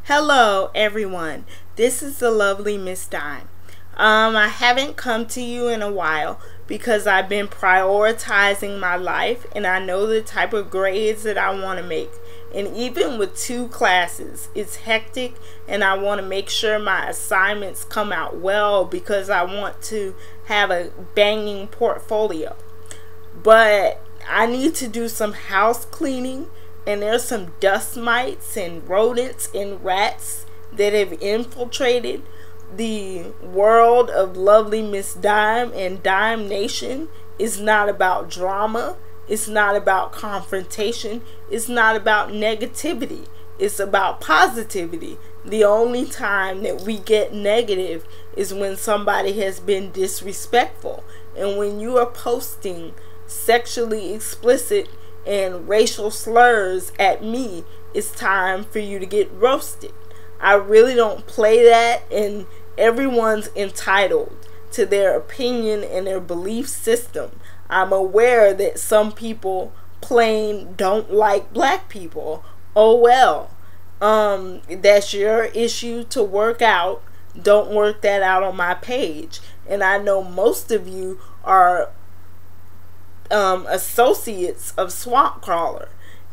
Hello everyone, this is the lovely Miss Dime. I haven't come to you in a while because I've been prioritizing my life and I know the type of grades that I want to make. And even with 2 classes, it's hectic and I want to make sure my assignments come out well because I want to have a banging portfolio. But I need to do some house cleaning, and there's some dust mites and rodents and rats that have infiltrated the world of lovely Miss Dime, and Dime Nation is not about drama, it's not about confrontation, it's not about negativity, it's about positivity. The only time that we get negative is when somebody has been disrespectful, and when you are posting sexually explicit and racial slurs at me, it's time for you to get roasted. I really don't play that, and everyone's entitled to their opinion and their belief system. I'm aware that some people plain don't like black people. Oh well, that's your issue to work out. Don't work that out on my page. And I know most of you are associates of Swamp Crawler,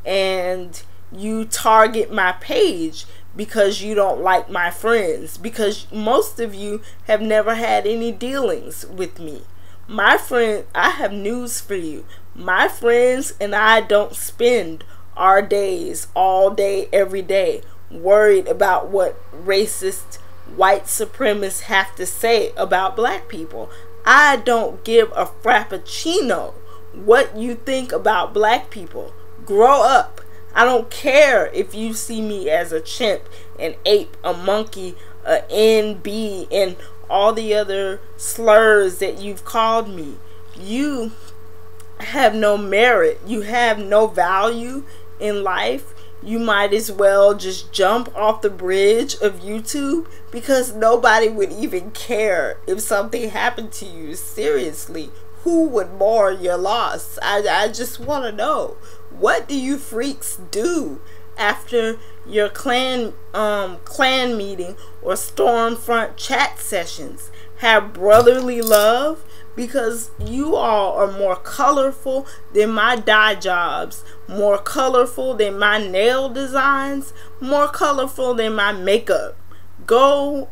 and you target my page because you don't like my friends, because most of you have never had any dealings with me. My friend, I have news for you. My friends and I don't spend our days all day every day worried about what racist white supremacists have to say about black people. I don't give a frappuccino what you think about black people. Grow up. I don't care if you see me as a chimp, an ape, a monkey, a NB, and all the other slurs that you've called me. You have no merit. You have no value in life. You might as well just jump off the bridge of YouTube, because nobody would even care if something happened to you. Seriously, who would mourn your loss? I just want to know, what do you freaks do after your clan meeting or Stormfront chat sessions? Have brotherly love? Because you all are more colorful than my dye jobs, more colorful than my nail designs, more colorful than my makeup. Go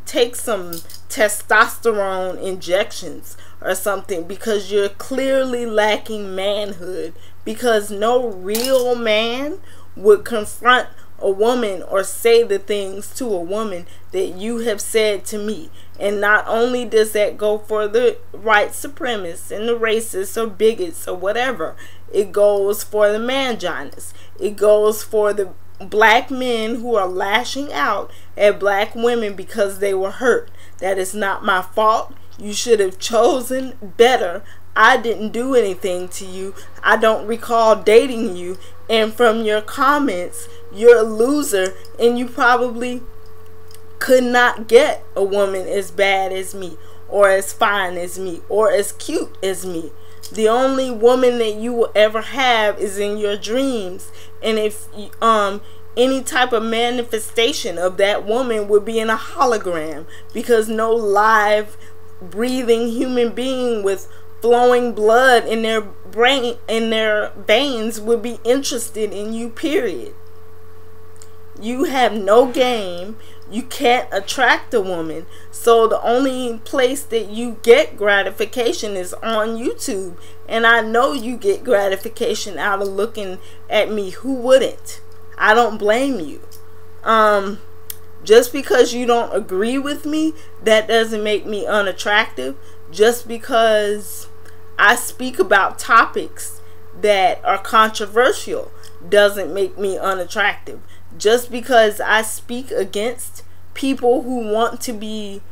take some testosterone injections or something, because you're clearly lacking manhood, because no real man would confront a woman or say the things to a woman that you have said to me. And not only does that go for the white supremacists and the racists or bigots or whatever, it goes for the manjinas. It goes for the black men who are lashing out at black women because they were hurt. That is not my fault. You should have chosen better. I didn't do anything to you. I don't recall dating you. And from your comments, you're a loser, and you probably could not get a woman as bad as me, or as fine as me, or as cute as me. The only woman that you will ever have is in your dreams. And if any type of manifestation of that woman would be in a hologram, because no live breathing human being with flowing blood in their brain, in their veins, would be interested in you, period. You have no game. You can't attract a woman, so the only place that you get gratification is on YouTube. And I know you get gratification out of looking at me. Who wouldn't? I don't blame you. Just because you don't agree with me, that doesn't make me unattractive. Just because I speak about topics that are controversial doesn't make me unattractive. Just because I speak against people who want to be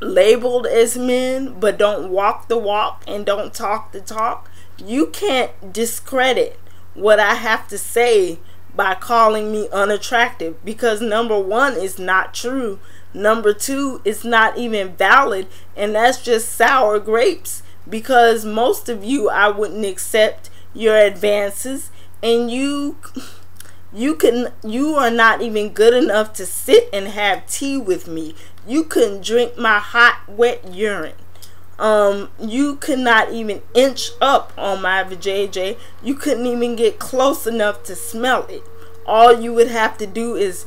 labeled as men but don't walk the walk and don't talk the talk, you can't discredit what I have to say by calling me unattractive, because number 1 is not true, number 2 is not even valid, and that's just sour grapes, because most of you, I wouldn't accept your advances, and you You are not even good enough to sit and have tea with me. You couldn't drink my hot, wet urine. You could not even inch up on my vajayjay. You couldn't even get close enough to smell it. All you would have to do is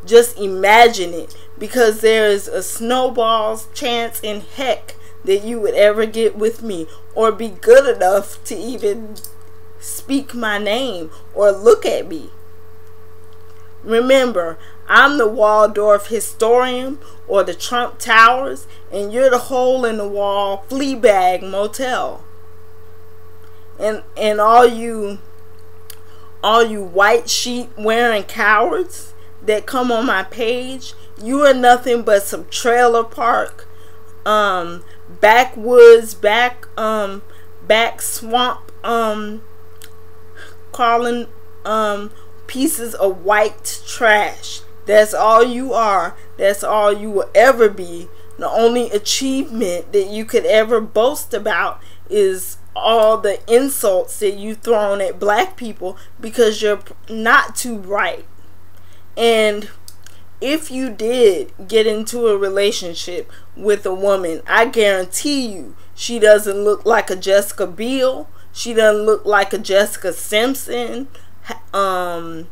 just imagine it, because there is a snowball's chance in heck that you would ever get with me, or be good enough to even speak my name or look at me. Remember, I'm the Waldorf Historian or the Trump Towers, and you're the hole in the wall Fleabag Motel. And all you white sheet wearing cowards that come on my page, you are nothing but some trailer park, backwoods, back swamp, calling pieces of white trash. That's all you are. That's all you will ever be. The only achievement that you could ever boast about is all the insults that you've thrown at black people because you're not too bright. And if you did get into a relationship with a woman, I guarantee you she doesn't look like a Jessica Biel. She doesn't look like a Jessica Simpson, Heather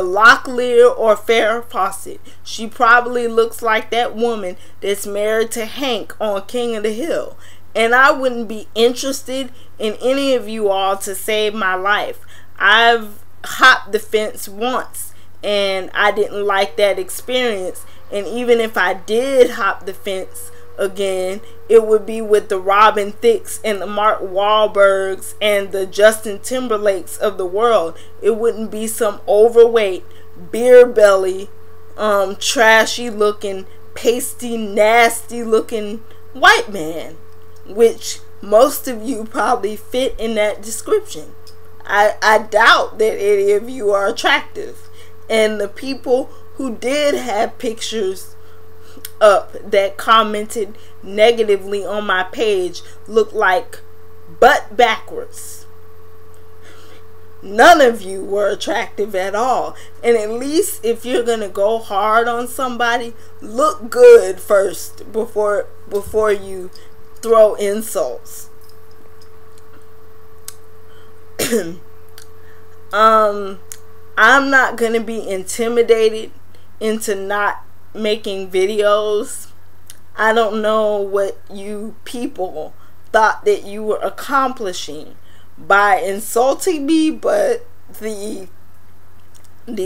Locklear, or Farrah Fawcett. She probably looks like that woman that's married to Hank on King of the Hill. And I wouldn't be interested in any of you all to save my life. I've hopped the fence once, and I didn't like that experience. And even if I did hop the fence again, it would be with the Robin Thicks and the Mark Wahlbergs and the Justin Timberlakes of the world. It wouldn't be some overweight, beer belly, trashy looking, pasty, nasty looking white man, which most of you probably fit in that description. I doubt that any of you are attractive. And the people who did have pictures up that commented negatively on my page look like butt backwards. None of you were attractive at all. And at least if you're gonna go hard on somebody, look good first before you throw insults. I'm not gonna be intimidated into not making videos. I don't know what you people thought that you were accomplishing by insulting me, but the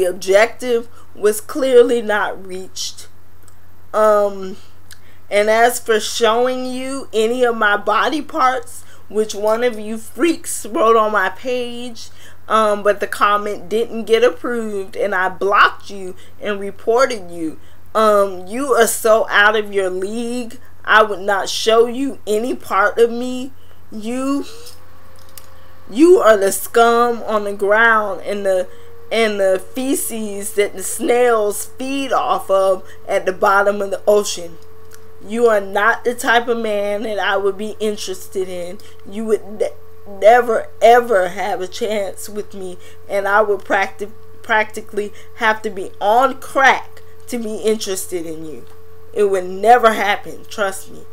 objective was clearly not reached. And as for showing you any of my body parts, which one of you freaks wrote on my page, but the comment didn't get approved and I blocked you and reported you. You are so out of your league. I would not show you any part of me. You are the scum on the ground and the feces that the snails feed off of at the bottom of the ocean. You are not the type of man that I would be interested in. You would never ever have a chance with me, and I would practically have to be on crack to be interested in you. It would never happen, trust me.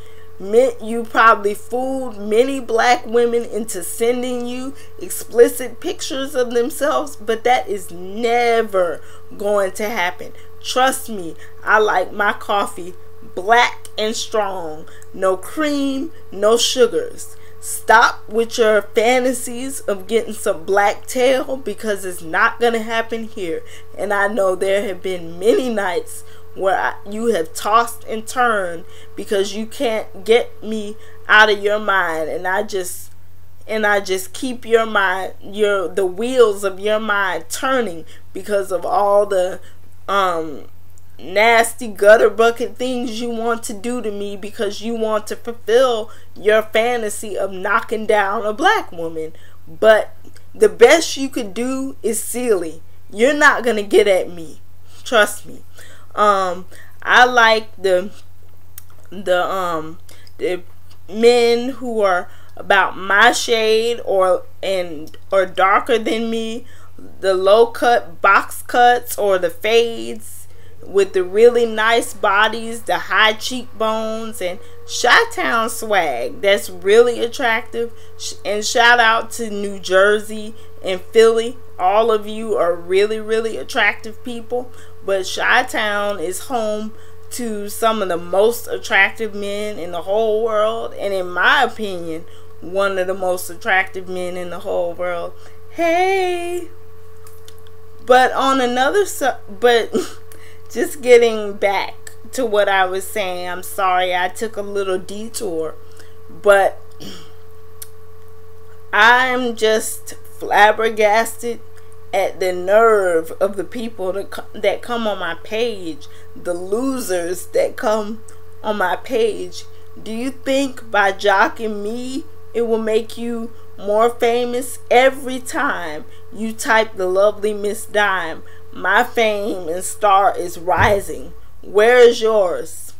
You probably fooled many black women into sending you explicit pictures of themselves, but that is never going to happen. Trust me, I like my coffee black and strong. No cream, no sugars. Stop with your fantasies of getting some black tail, because it's not going to happen here. And I know there have been many nights where you have tossed and turned because you can't get me out of your mind, and I just keep your mind, the wheels of your mind turning because of all the nasty gutter bucket things you want to do to me, because you want to fulfill your fantasy of knocking down a black woman. But the best you could do is silly. You're not gonna get at me, trust me. I like the men who are about my shade or darker than me, the low cut box cuts or the fades with the really nice bodies, the high cheekbones, and Chi-Town swag that's really attractive. And shout out to New Jersey and Philly. All of you are really, really attractive people. But Chi-Town is home to some of the most attractive men in the whole world. And in my opinion, one of the most attractive men in the whole world. Hey! But on another but just getting back to what I was saying, I'm sorry I took a little detour, but I'm just flabbergasted at the nerve of the people that come on my page, the losers that come on my page. Do you think by jocking me it will make you more famous? Every time you type the lovely Miss Dime, my fame and star is rising. Where is yours?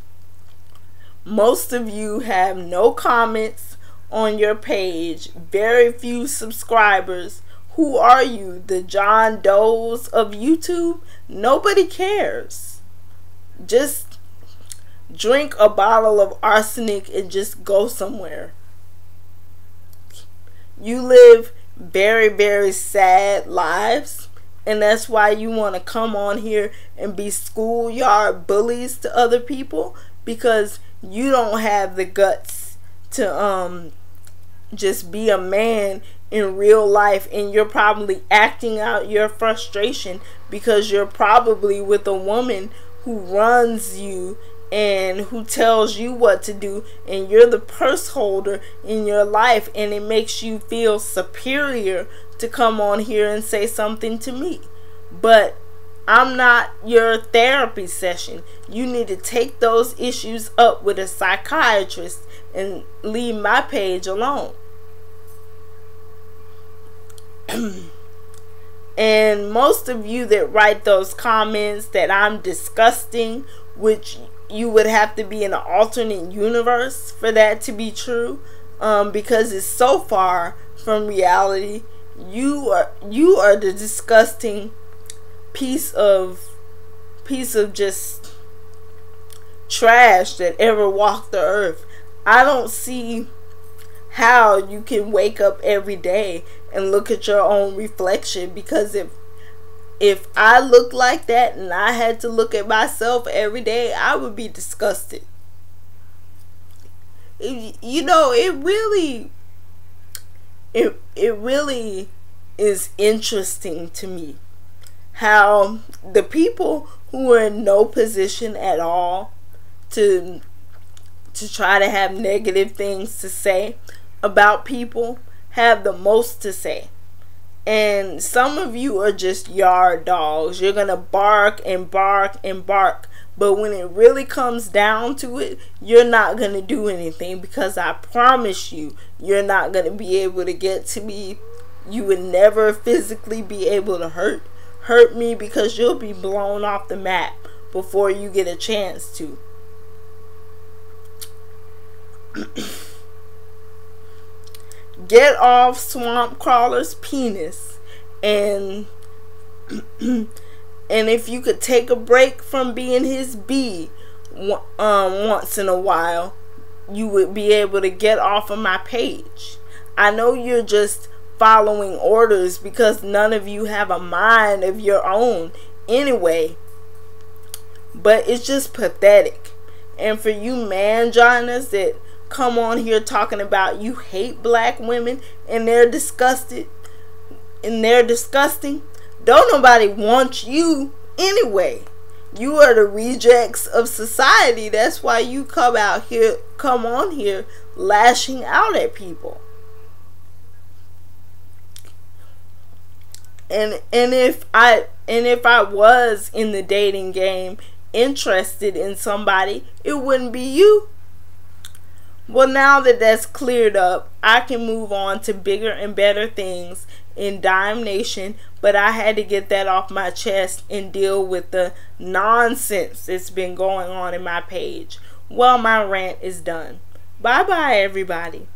Most of you have no comments on your page, very few subscribers. Who are you, the John Does of YouTube? Nobody cares. Just drink a bottle of arsenic and just go somewhere. You live very, very sad lives, and that's why you want to come on here and be schoolyard bullies to other people, because you don't have the guts to just be a man in real life, and you're probably acting out your frustration because you're probably with a woman who runs you and who tells you what to do, and you're the purse holder in your life, and it makes you feel superior to come on here and say something to me. But I'm not your therapy session. You need to take those issues up with a psychiatrist and leave my page alone. And most of you that write those comments that I'm disgusting, which you would have to be in an alternate universe for that to be true, because it's so far from reality. You are the disgusting piece of just trash that ever walked the earth. I don't see how you can wake up every day and look at your own reflection, because if I look like that and I had to look at myself every day, I would be disgusted. You know, it really is interesting to me how the people who are in no position at all to try to have negative things to say about people have the most to say. And some of you are just yard dogs. You're gonna bark and bark and bark, but when it really comes down to it, you're not gonna do anything, because I promise you, you're not gonna be able to get to me. You would never physically be able to hurt me, because you'll be blown off the map before you get a chance to. Get off Swamp Crawler's penis, and if you could take a break from being his bee once in a while, you would be able to get off of my page. I know you're just following orders because none of you have a mind of your own anyway, but it's just pathetic. And for you manjinas that come on here talking about you hate black women and they're disgusting, don't nobody want you anyway. You are the rejects of society. That's why you come on here lashing out at people. And if I was in the dating game interested in somebody, it wouldn't be you. Well, now that that's cleared up, I can move on to bigger and better things in Dime Nation, but I had to get that off my chest and deal with the nonsense that's been going on in my page. Well, my rant is done. Bye bye, everybody.